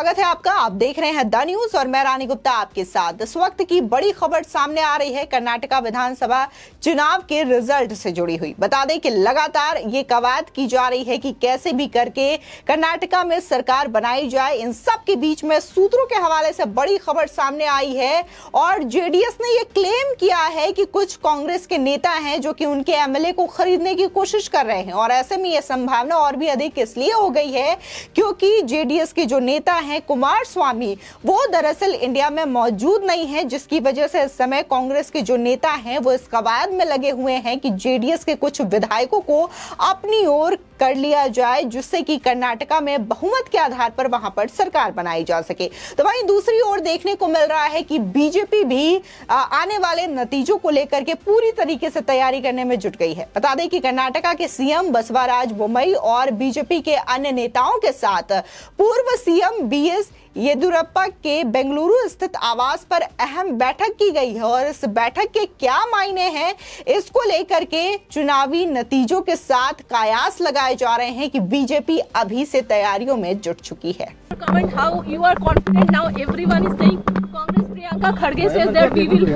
स्वागत है आपका। आप देख रहे हैं द न्यूज और मैं रानी गुप्ता आपके साथ। इस वक्त की बड़ी खबर सामने आ रही है कर्नाटका विधानसभा चुनाव के रिजल्ट से जुड़ी हुई। बता दें कि लगातार ये कवायद की जा रही है कि कैसे भी करके कर्नाटका में सरकार बनाई जाए। इन सब के बीच में सूत्रों के हवाले से बड़ी खबर सामने आई है और जेडीएस ने ये क्लेम किया है कि कुछ कांग्रेस के नेता हैं जो कि उनके एमएलए को खरीदने की कोशिश कर रहे हैं। और ऐसे में यह संभावना और भी अधिक इसलिए हो गई है क्योंकि जेडीएस के जो नेता हैं कुमारस्वामी, वो दरअसल इंडिया में मौजूद नहीं है, जिसकी वजह से इस समय कांग्रेस के जो नेता हैं वो इस कवायद में लगे हुए हैं कि जेडीएस के कुछ विधायकों को अपनी ओर कर लिया जाए, जिससे कि कर्नाटका में बहुमत के आधार पर वहां पर सरकार बनाई जा सके। तो वहीं दूसरी ओर देखने को मिल रहा है कि बीजेपी भी आने वाले नतीजों को लेकर के पूरी तरीके से तैयारी करने में जुट गई है। बता दें कि कर्नाटका के सीएम बसवराज बोम्मई और बीजेपी के अन्य नेताओं के साथ पूर्व सीएम बीएस येदियुरप्पा के बेंगलुरु स्थित आवास पर अहम बैठक की गई है और इस बैठक के क्या मायने हैं, इसको लेकर के चुनावी नतीजों के साथ कयास लगाए जा रहे हैं कि बीजेपी अभी से तैयारियों में जुट चुकी है। Comment how you are confident now. Everyone is saying Congress. Priyanka Kharge says that we will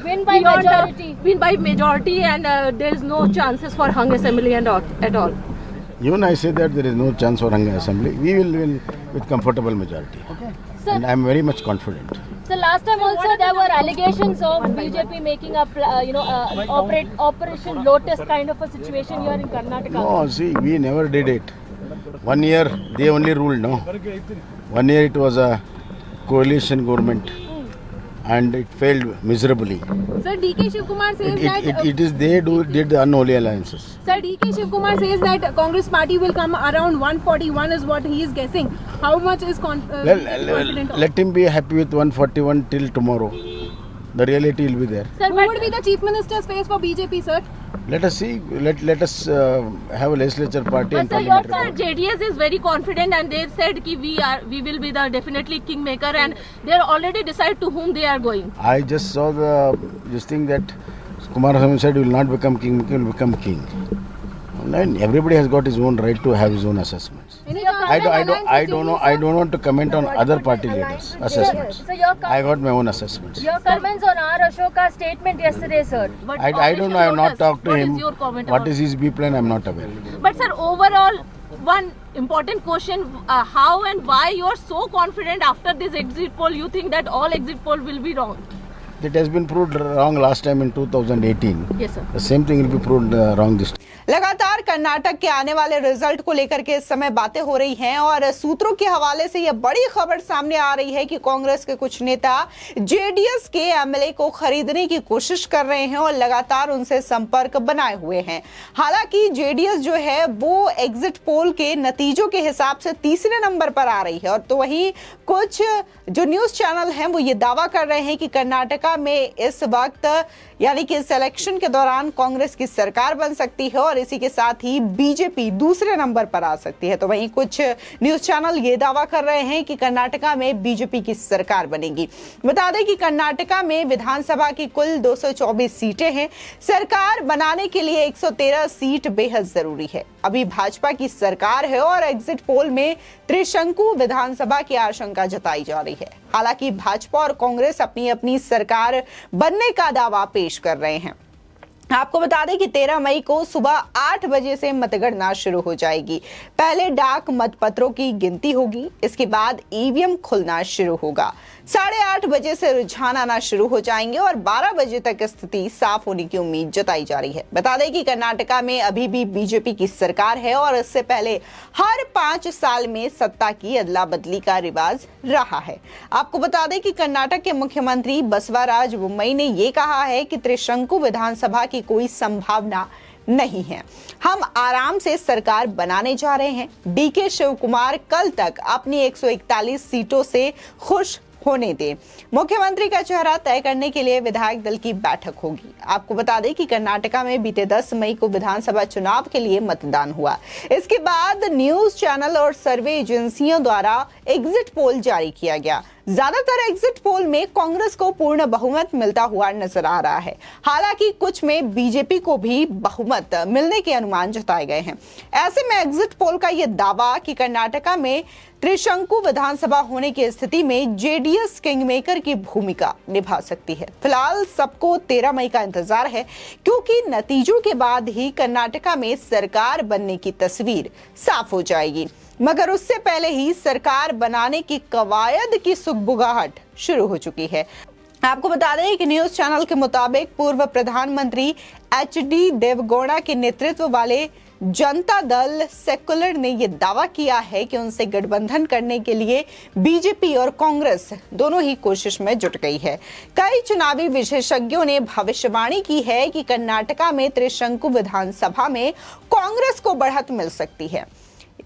win by majority. Win by majority, and there is no chances for hung assembly and at all. Even I say that there is no chance for hung assembly. We will win with comfortable majority. Okay. And I am very much confident. So last time also there were allegations of BJP making a Operation Lotus kind of a situation here in Karnataka. No, see, we never did it. 1 year they only ruled, no. 1 year it was a coalition government and it failed miserably. Sir, DK Shivkumar says that it is they did the unholy alliances. Sir, DK Shivkumar says that Congress party will come around 141 is what he is guessing. How much is confident? Let him be happy with 141 till tomorrow. The reality will be there. Sir, who would be the chief minister's face for BJP, sir? Let us see. Let us have a legislature party. But and sir, your parliamentary party. JDS is very confident and they said ki we will be the definitely kingmaker and they are already decide to whom they are going. I just saw this thing that Kumaraswamy said will not become king, he will become king. And everybody has got his own right to have his own assessments. I don't know. I don't want to comment on other party leaders' assessments. So your I got my own assessments. Your comments on R. Ashoka's statement yesterday, sir. But I don't know. I have not talked to him. What is your comment What about is his B plan? I am not aware. But sir, overall, one important question: how and why you are so confident after this exit poll? You think that all exit poll will be wrong? It has been proved wrong last time in 2018. Yes, sir. The same thing will be proved wrong this time. लगातार कर्नाटक के आने वाले result को लेकर के इस समय बातें हो रही हैं और सूत्रों के हवाले से यह बड़ी खबर सामने आ रही है कि कांग्रेस के कुछ नेता जेडीएस के एमएलए को खरीदने की कोशिश कर रहे हैं और लगातार उनसे संपर्क बनाए हुए हैं। हालांकि जेडीएस जो है वो एग्जिट पोल के नतीजों के हिसाब से तीसरे नंबर पर आ रही है और तो वहीं कुछ जो न्यूज चैनल हैं वो ये दावा कर रहे हैं कि कर्नाटका में इस वक्त यानी कि इस इलेक्शन के दौरान कांग्रेस की सरकार बन सकती है और इसी के साथ ही बीजेपी दूसरे नंबर पर आ सकती है। तो वहीं कुछ न्यूज चैनल ये दावा कर रहे हैं कि कर्नाटका में बीजेपी की सरकार बनेगी। बता दें कि कर्नाटका में विधानसभा की कुल 224 सीटें हैं। सरकार बनाने के लिए 113 सीट बेहद जरूरी है। अभी भाजपा की सरकार है और एग्जिट पोल में त्रिशंकु विधानसभा की आशंका जताई जा रही है। हालांकि भाजपा और कांग्रेस अपनी अपनी सरकार बनने का दावा पेश कर रहे हैं। आपको बता दें कि 13 मई को सुबह 8 बजे से मतगणना शुरू हो जाएगी। पहले डाक मतपत्रों की गिनती होगी, इसके बाद ईवीएम खुलना शुरू होगा। 8:30 बजे से रुझान आना शुरू हो जाएंगे और 12 बजे तक स्थिति साफ होने की उम्मीद जताई जा रही है। बता दें कि कर्नाटका में अभी भी बीजेपी की सरकार है और इससे पहले हर 5 साल में सत्ता की अदला बदली का रिवाज रहा है। आपको बता दें कि कर्नाटक के मुख्यमंत्री बसवराज बोम्मई ने यह कहा है कि त्रिशंकु विधानसभा की कोई संभावना नहीं है, हम आराम से सरकार बनाने जा रहे हैं। डीके शिवकुमार कल तक अपनी 141 सीटों से खुश होने दे। मुख्यमंत्री का चेहरा तय करने के लिए विधायक दल की बैठक होगी। आपको बता दें कि कर्नाटका में बीते 10 मई को विधानसभा चुनाव के लिए मतदान हुआ। इसके बाद न्यूज चैनल और सर्वे एजेंसियों द्वारा एग्जिट पोल जारी किया गया। ज्यादातर एग्जिट पोल में कांग्रेस को पूर्ण बहुमत मिलता हुआ नजर आ रहा है। हालांकि कुछ में बीजेपी को भी बहुमत मिलने के अनुमान जताए गए हैं। ऐसे में एग्जिट पोल का यह दावा कि कर्नाटका में त्रिशंकु विधानसभा होने की स्थिति में जेडीएस किंगमेकर की भूमिका निभा सकती है। फिलहाल सबको 13 मई का इंतजार है, क्योंकि नतीजों के बाद ही कर्नाटका में सरकार बनने की तस्वीर साफ हो जाएगी। मगर उससे पहले ही सरकार बनाने की कवायद की सुगबुगाहट शुरू हो चुकी है। आपको बता दें कि न्यूज चैनल के मुताबिक पूर्व प्रधानमंत्री एच.डी. देवगौड़ा के नेतृत्व वाले जनता दल सेकुलर ने यह दावा किया है कि उनसे गठबंधन करने के लिए बीजेपी और कांग्रेस दोनों ही कोशिश में जुट गई है। कई चुनावी विशेषज्ञों ने भविष्यवाणी की है कि कर्नाटका में त्रिशंकु विधानसभा में कांग्रेस को बढ़त मिल सकती है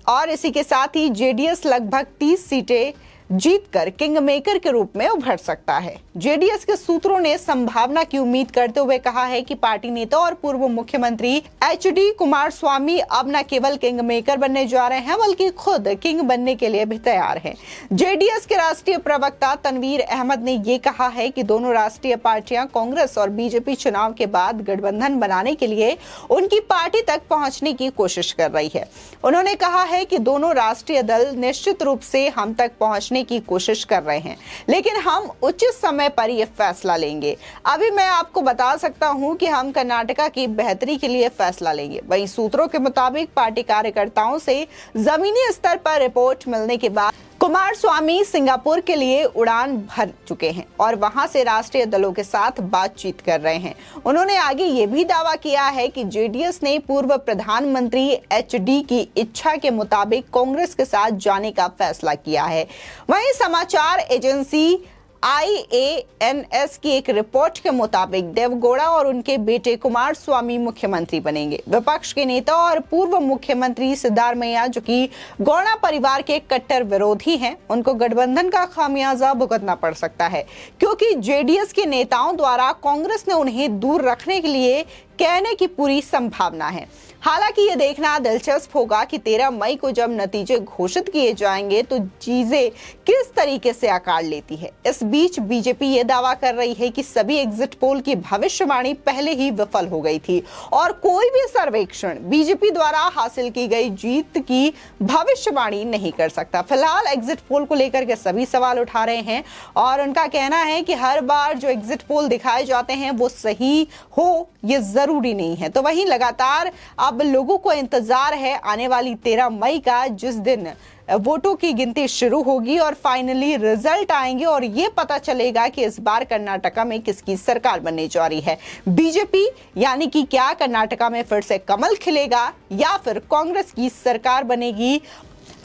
और इसी के साथ ही जेडीएस लगभग 30 सीटें जीतकर किंग मेकर के रूप में उभर सकता है। जेडीएस के सूत्रों ने संभावना की उम्मीद करते हुए कहा है कि पार्टी नेता और पूर्व मुख्यमंत्री एच.डी. कुमारस्वामी अब न केवल किंग मेकर बनने जा रहे हैं, बल्कि खुद किंग बनने के लिए भी तैयार हैं। जेडीएस के राष्ट्रीय प्रवक्ता तनवीर अहमद ने ये कहा है कि दोनों राष्ट्रीय पार्टियां कांग्रेस और बीजेपी चुनाव के बाद गठबंधन बनाने के लिए उनकी पार्टी तक पहुंचने की कोशिश कर रही है। उन्होंने कहा है कि दोनों राष्ट्रीय दल निश्चित रूप से हम तक पहुंचने की कोशिश कर रहे हैं, लेकिन हम उचित समय पर यह फैसला लेंगे। अभी मैं आपको बता सकता हूं कि हम कर्नाटका की बेहतरी के लिए फैसला लेंगे। वहीं सूत्रों के मुताबिक पार्टी कार्यकर्ताओं से जमीनी स्तर पर रिपोर्ट मिलने के बाद कुमारस्वामी सिंगापुर के लिए उड़ान भर चुके हैं और वहां से राष्ट्रीय दलों के साथ बातचीत कर रहे हैं। उन्होंने आगे ये भी दावा किया है कि जेडीएस ने पूर्व प्रधानमंत्री एच.डी. की इच्छा के मुताबिक कांग्रेस के साथ जाने का फैसला किया है। वहीं समाचार एजेंसी IANS की एक रिपोर्ट के मुताबिक देवगौड़ा और उनके बेटे कुमारस्वामी मुख्यमंत्री बनेंगे। विपक्ष के नेता और पूर्व मुख्यमंत्री सिद्धारमैया, जो कि गौड़ा परिवार के कट्टर विरोधी हैं, उनको गठबंधन का खामियाजा भुगतना पड़ सकता है, क्योंकि जेडीएस के नेताओं द्वारा कांग्रेस ने उन्हें दूर रखने के लिए कहने की पूरी संभावना है। हालांकि ये देखना दिलचस्प होगा कि 13 मई को जब नतीजे घोषित किए जाएंगे तो चीजें किस तरीके से आकार लेती है। इस बीच बीजेपी ये दावा कर रही है कि सभी एग्जिट पोल की भविष्यवाणी पहले ही विफल हो गई थी और कोई भी सर्वेक्षण बीजेपी द्वारा हासिल की गई जीत की भविष्यवाणी नहीं कर सकता। फिलहाल एग्जिट पोल को लेकर के सभी सवाल उठा रहे हैं और उनका कहना है कि हर बार जो एग्जिट पोल दिखाए जाते हैं वो सही हो ये जरूरी नहीं है। तो वहीं लगातार अब लोगों को इंतजार है आने वाली 13 मई का, जिस दिन वोटों की गिनती शुरू होगी और फाइनली रिजल्ट आएंगे और ये पता चलेगा कि इस बार कर्नाटका में किसकी सरकार बनने जा रही है। बीजेपी यानी कि क्या कर्नाटका में फिर से कमल खिलेगा या फिर कांग्रेस की सरकार बनेगी।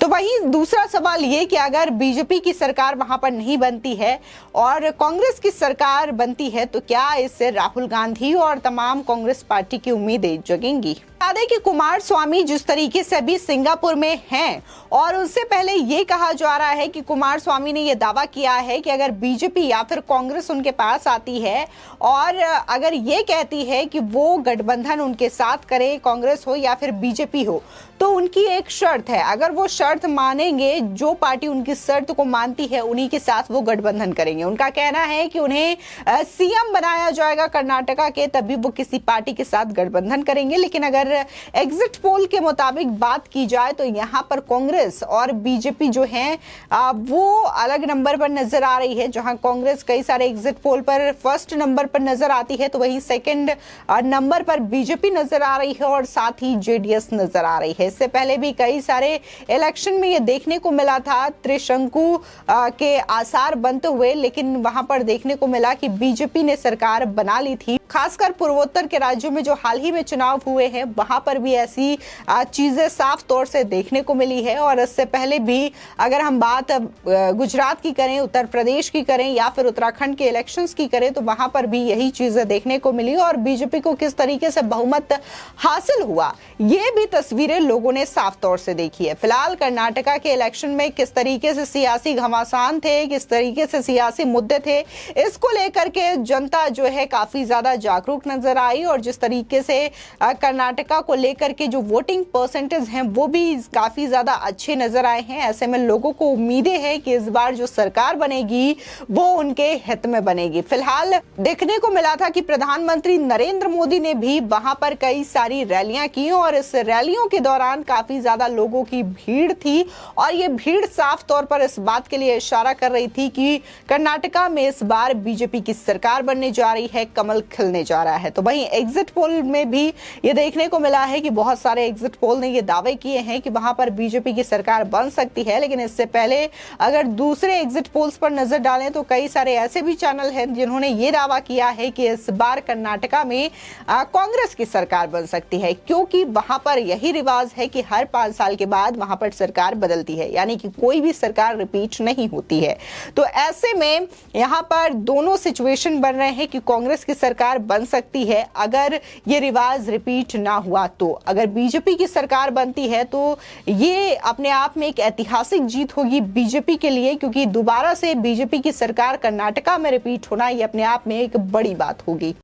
तो वहीं दूसरा सवाल ये कि अगर बीजेपी की सरकार वहां पर नहीं बनती है और कांग्रेस की सरकार बनती है तो क्या इससे राहुल गांधी और तमाम कांग्रेस पार्टी की उम्मीदें जगेंगी। बता दें कि कुमारस्वामी जिस तरीके से अभी सिंगापुर में हैं और उससे पहले ये कहा जा रहा है कि कुमारस्वामी ने यह दावा किया है कि अगर बीजेपी या फिर कांग्रेस उनके पास आती है और अगर ये कहती है कि वो गठबंधन उनके साथ करे, कांग्रेस हो या फिर बीजेपी हो, तो उनकी एक शर्त है। अगर वो शर्त मानेंगे, जो पार्टी उनकी शर्त को मानती है उन्हीं के साथ वो गठबंधन करेंगे। उनका कहना है कि उन्हें सीएम बनाया जाएगा कर्नाटका के, तभी वो किसी पार्टी के साथ गठबंधन करेंगे। लेकिन अगर एग्जिट पोल के मुताबिक बात की जाए तो यहां पर कांग्रेस और बीजेपी जो है वो अलग नंबर पर नजर आ रही है। जहां कांग्रेस कई सारे एग्जिट पोल पर फर्स्ट नंबर पर नजर आती है, तो वहीं सेकंड नंबर पर बीजेपी नजर आ रही है और साथ ही जेडीएस नजर आ रही है। इससे पहले भी कई सारे इलेक्शन में ये देखने को मिला था त्रिशंकु के आसार बनते हुए, लेकिन वहां पर देखने को मिला कि बीजेपी ने सरकार बना ली थी। खासकर पूर्वोत्तर के राज्यों में जो हाल ही में चुनाव हुए हैं वहां पर भी ऐसी चीजें साफ तौर से देखने को मिली है। और इससे पहले भी अगर हम बात गुजरात की करें, उत्तर प्रदेश की करें या फिर उत्तराखंड के इलेक्शंस की करें तो वहां पर भी यही चीजें देखने को मिली और बीजेपी को किस तरीके से बहुमत हासिल हुआ ये भी तस्वीरें लोगों ने साफ तौर से देखी है। फिलहाल कर्नाटका के इलेक्शन में किस तरीके से सियासी घमासान थे, किस तरीके से सियासी मुद्दे थे, इसको लेकर के जनता जो है काफी ज्यादा जागरूक नजर आई और जिस तरीके से कर्नाटका को लेकर के जो वोटिंग परसेंटेज हैं वो भी काफी ज्यादा अच्छे नजर आए हैं। ऐसे में लोगों को उम्मीदें हैं कि इस बार जो सरकार बनेगी वो उनके हित में बनेगी। फिलहाल देखने को मिला था कि प्रधानमंत्री नरेंद्र मोदी ने भी वहां पर कई सारी रैलियां की और इस रैलियों के दौरान काफी ज्यादा लोगों की भीड़ थी और ये भीड़ साफ तौर पर इस बात के लिए इशारा कर रही थी कि कर्नाटका में इस बार बीजेपी की सरकार बनने जा रही है, कमल खिलने जा रहा है। तो वहीं एग्जिट पोल में भी ये देखने को मिला है कि बहुत सारे एग्जिट पोल ने ये दावे किए हैं कि वहां पर बीजेपी की सरकार बन सकती है। लेकिन इससे पहले अगर दूसरे एग्जिट पोल्स पर नजर डालें तो कई सारे ऐसे भी चैनल हैं जिन्होंने ये दावा किया है कि इस बार कर्नाटका में कांग्रेस की सरकार बन सकती है, क्योंकि वहां पर यही रिवाज है कि हर 5 साल के बाद वहां पर सरकार बदलती है, यानी कि कोई भी सरकार रिपीट नहीं होती है। तो ऐसे में यहां पर दोनों सिचुएशन बन रहे हैं कि कांग्रेस की सरकार बन सकती है अगर ये रिवाज रिपीट ना हुआ तो। अगर बीजेपी की सरकार बनती है तो ये अपने आप में एक ऐतिहासिक जीत होगी बीजेपी के लिए, क्योंकि दोबारा से बीजेपी की सरकार कर्नाटका में रिपीट होना ये अपने आप में एक बड़ी बात होगी।